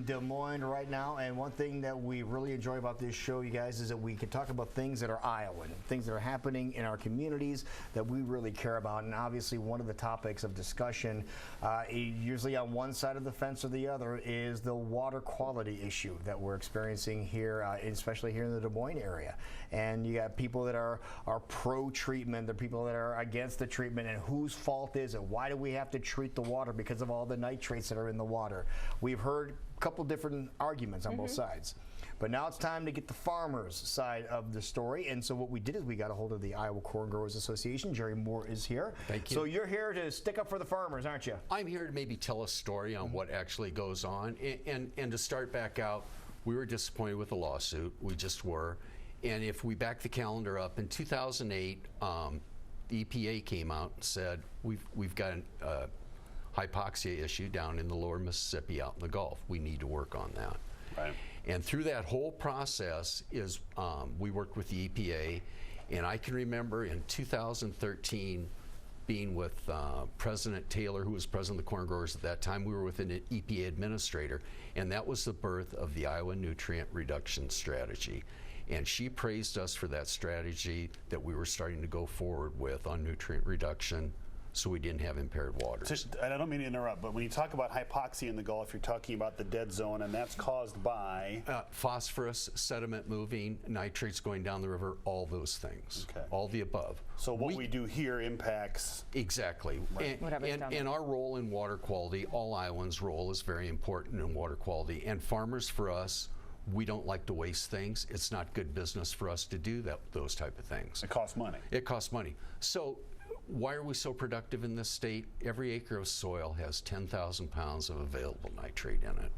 in Des Moines right now, and one thing that we really enjoy about this show, you guys, is that we can talk about things that are Iowan, things that are happening in our communities that we really care about. And obviously one of the topics of discussion, usually on one side of the fence or the other, is the water quality issue that we're experiencing here, especially here in the Des Moines area. And you got people that are pro-treatment, there are people that are against the treatment, and whose fault is it? Why do we have to treat the water? Because of all the nitrates that are in the water. We've heard a couple different arguments on both sides. But now it's time to get the farmers' side of the story. And so what we did is we got a hold of the Iowa Corn Growers Association. Jerry Moore is here. Thank you. So you're here to stick up for the farmers, aren't you? I'm here to maybe tell a story on what actually goes on. And to start back out, we were disappointed with the lawsuit. We just were. And if we back the calendar up, in 2008, the EPA came out and said, we've got a hypoxia issue down in the lower Mississippi out in the Gulf. We need to work on that. Right. And through that whole process is we worked with the EPA, and I can remember in 2013 being with President Taylor, who was president of the Corn Growers at that time. We were with an EPA administrator, and that was the birth of the Iowa Nutrient Reduction Strategy. And she praised us for that strategy that we were starting to go forward with on nutrient reduction, so we didn't have impaired waters. And I don't mean to interrupt, but when you talk about hypoxia in the Gulf, you're talking about the dead zone, and that's caused by? Phosphorus, sediment moving, nitrates going down the river, all those things. Okay. All the above. So what we do here impacts? Exactly. Right. And our role in water quality, all Iowans' role is very important in water quality. And farmers, for us, we don't like to waste things. It's not good business for us to do those type of things. It costs money. It costs money. So why are we so productive in this state? Every acre of soil has 10,000 pounds of available nitrate in it.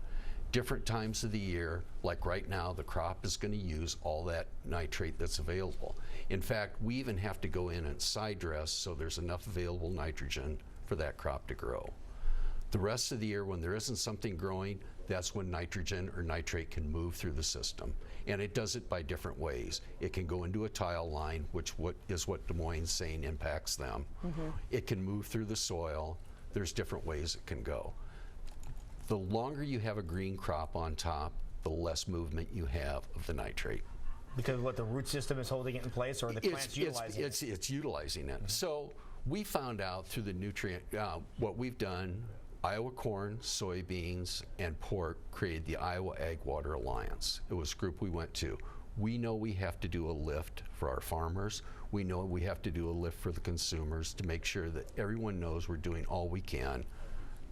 Different times of the year, like right now, the crop is going to use all that nitrate that's available. In fact, we even have to go in and side dress so there's enough available nitrogen for that crop to grow. The rest of the year, when there isn't something growing, that's when nitrogen or nitrate can move through the system. And it does it by different ways. It can go into a tile line, which is what Des Moines is saying impacts them. It can move through the soil. There's different ways it can go. The longer you have a green crop on top, the less movement you have of the nitrate. Because what, the root system is holding it in place, or the plant's utilizing it? It's utilizing it. So we found out through the nutrient, what we've done, Iowa corn, soybeans, and pork created the Iowa Ag Water Alliance. It was a group we went to. We know we have to do a lift for our farmers. We know we have to do a lift for the consumers to make sure that everyone knows we're doing all we can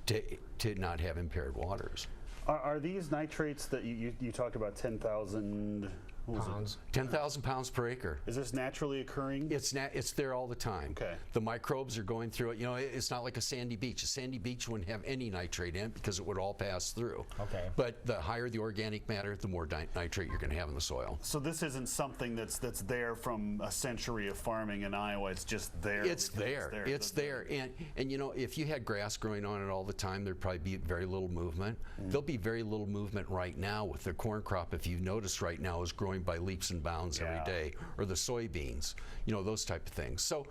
to not have impaired waters. Are these nitrates that you talked about 10,000 pounds? 10,000 pounds per acre. Is this naturally occurring? It's there all the time. Okay. The microbes are going through it. You know, it's not like a sandy beach. A sandy beach wouldn't have any nitrate in it because it would all pass through. Okay. But the higher the organic matter, the more nitrate you're going to have in the soil. So this isn't something that's there from a century of farming in Iowa. It's just there. It's there. It's there. And you know, if you had grass growing on it all the time, there'd probably be very little movement. There'll be very little movement right now with the corn crop. If you've noticed right now, is growing by leaps and bounds every day, or the soybeans, you know, those type of things. So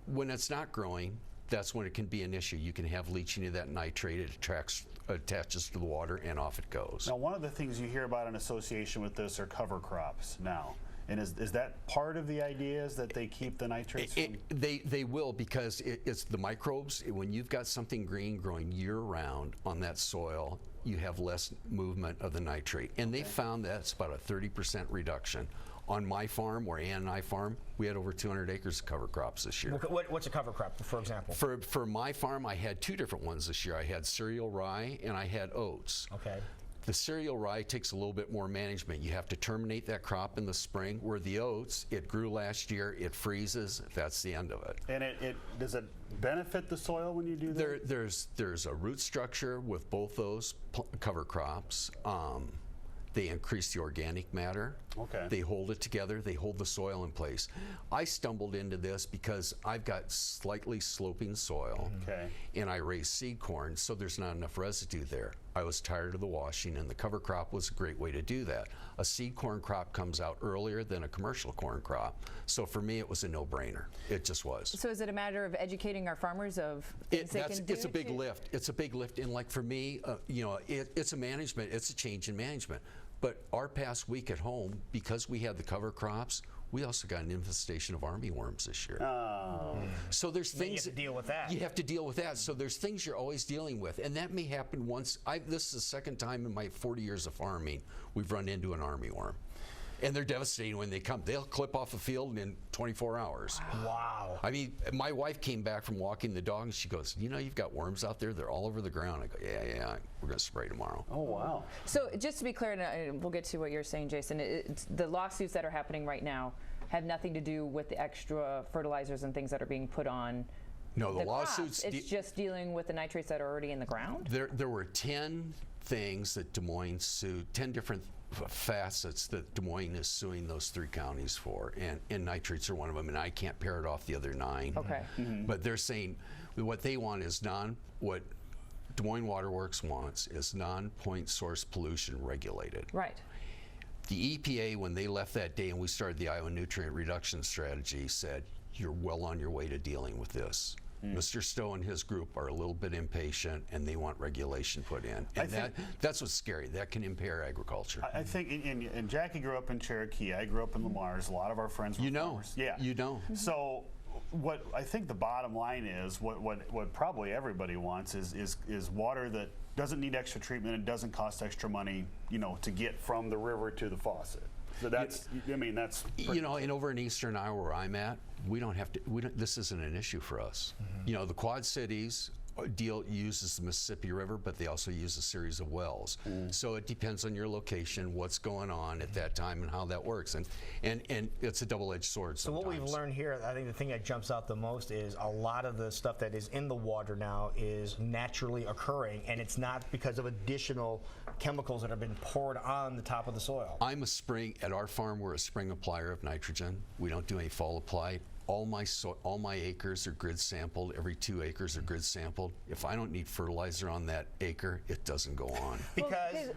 when it's not growing, that's when it can be an issue. You can have leaching of that nitrate. It attaches to the water, and off it goes. Now, one of the things you hear about in association with this are cover crops now. And is that part of the idea, is that they keep the nitrates from? They will, because it's the microbes. When you've got something green growing year-round on that soil, you have less movement of the nitrate. And they found that's about a 30% reduction. On my farm, where Ann and I farm, we had over 200 acres of cover crops this year. What's a cover crop, for example? For my farm, I had two different ones this year. I had cereal rye and I had oats. Okay. The cereal rye takes a little bit more management. You have to terminate that crop in the spring, where the oats, it grew last year, it freezes, that's the end of it. And does it benefit the soil when you do that? There's a root structure with both those cover crops. They increase the organic matter. Okay. They hold it together. They hold the soil in place. I stumbled into this because I've got slightly sloping soil. Okay. And I raise seed corn, so there's not enough residue there. I was tired of the washing, and the cover crop was a great way to do that. A seed corn crop comes out earlier than a commercial corn crop. So for me, it was a no-brainer. It just was. So is it a matter of educating our farmers of things they can do? It's a big lift. It's a big lift. And like for me, it's a management, it's a change in management. But our past week at home, because we had the cover crops, we also got an infestation of armyworms this year. Oh. So there's things you have to deal with that. You have to deal with that. So there's things you're always dealing with, and that may happen once. This is the second time in my 40 years of farming we've run into an armyworm. And they're devastating when they come. They'll clip off a field in 24 hours. Wow. I mean, my wife came back from walking the dog, and she goes, you know, you've got worms out there. They're all over the ground. I go, yeah, we're going to spray tomorrow. Oh, wow. So just to be clear, and we'll get to what you're saying, Jason, the lawsuits that are happening right now have nothing to do with the extra fertilizers and things that are being put on No, the crops. lawsuits. It's just dealing with the nitrates that are already in the ground? There were 10 things that Des Moines sued, 10 different facets that Des Moines is suing those 3 counties for, and nitrates are one of them, and I can't parrot off the other 9. Okay. But they're saying what they want is what Des Moines Waterworks wants is non-point source pollution regulated. Right. The EPA, when they left that day and we started the Iowa Nutrient Reduction Strategy, said, you're well on your way to dealing with this. Mr. Stowe and his group are a little bit impatient, and they want regulation put in. And that's what's scary. That can impair agriculture. I think, and Jackie grew up in Cherokee. I grew up in Lamar's. A lot of our friends were farmers. Yeah. You know. So what I think the bottom line is, what probably everybody wants is water that doesn't need extra treatment and doesn't cost extra money, to get from the river to the faucet. So that's, that's. And over in eastern Iowa where I'm at, this isn't an issue for us. The Quad Cities uses the Mississippi River, but they also use a series of wells. So it depends on your location, what's going on at that time, and how that works. And it's a double-edged sword sometimes. So what we've learned here, I think the thing that jumps out the most is a lot of the stuff that is in the water now is naturally occurring, and it's not because of additional chemicals that have been poured on the top of the soil. At our farm, we're a spring applier of nitrogen. We don't do any fall apply. All my acres are grid sampled. Every 2 acres are grid sampled. If I don't need fertilizer on that acre, it doesn't go on. Because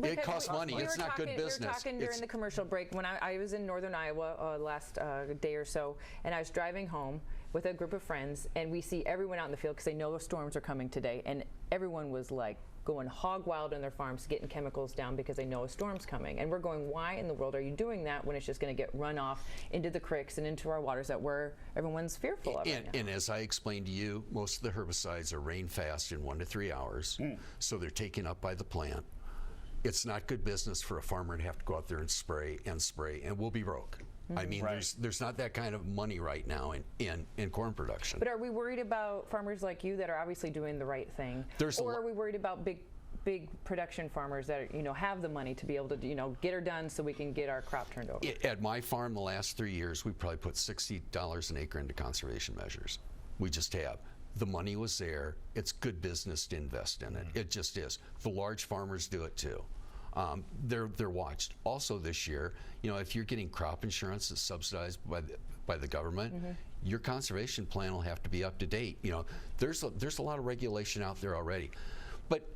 it costs money. It's not good business. We were talking during the commercial break when I was in northern Iowa last day or so, and I was driving home with a group of friends, and we see everyone out in the field because they know the storms are coming today, and everyone was like going hog wild in their farms, getting chemicals down because they know a storm's coming. And we're going, why in the world are you doing that when it's just going to get run off into the creeks and into our waters that everyone's fearful of right now? And as I explained to you, most of the herbicides are rain fast in 1 to 3 hours, so they're taken up by the plant. It's not good business for a farmer to have to go out there and spray, and we'll be broke. I mean, there's not that kind of money right now in corn production. But are we worried about farmers like you that are obviously doing the right thing? Or are we worried about big production farmers that have the money to be able to get her done so we can get our crop turned over? At my farm, the last 3 years, we probably put $60 an acre into conservation measures. We just have. The money was there. It's good business to invest in it. It just is. The large farmers do it too. They're watched. Also this year, if you're getting crop insurance that's subsidized by the government, your conservation plan will have to be up to date. There's a lot of regulation out there already, but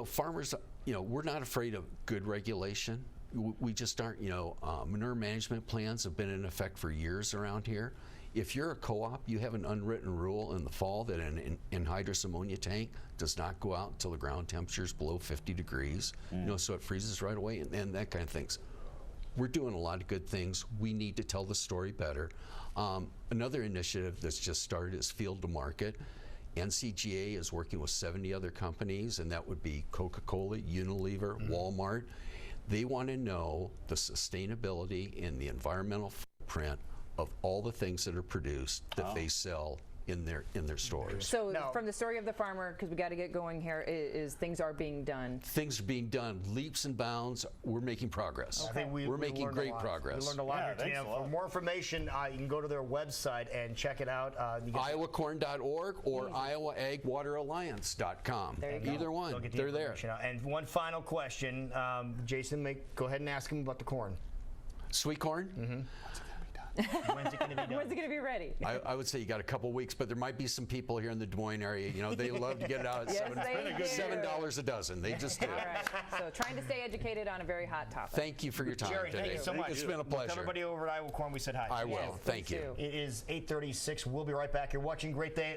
farmers, we're not afraid of good regulation. We just aren't. Manure management plans have been in effect for years around here. If you're a co-op, you have an unwritten rule in the fall that an anhydrous ammonia tank does not go out until the ground temperature is below 50 degrees, so it freezes right away, and that kind of things. We're doing a lot of good things. We need to tell the story better. Another initiative that's just started is Field to Market. NCGA is working with 70 other companies, and that would be Coca-Cola, Unilever, Walmart. They want to know the sustainability and the environmental footprint of all the things that are produced that they sell in their stores. So from the story of the farmer, because we got to get going here, is things are being done. Things are being done, leaps and bounds. We're making progress. I think we're making great progress. We learned a lot here, Tim. For more information, you can go to their website and check it out. IowaCorn.org or IowaAgWaterAlliance.com. Either one. They're there. And one final question. Jason, go ahead and ask him about the corn. Sweet corn? When's it going to be done? When's it going to be ready? I would say you got a couple weeks, but there might be some people here in the Des Moines area. You know, they love to get it out at Yes, they do. $7 a dozen. They just do. All right. So trying to stay educated on a very hot topic. Thank you for your time Jerry, today. thank you so much. It's been a Tell pleasure. everybody over at Iowa Corn we said hi. I will. Yes, Thank please you. do. It is 8:36. We'll be right back. You're watching Great Day.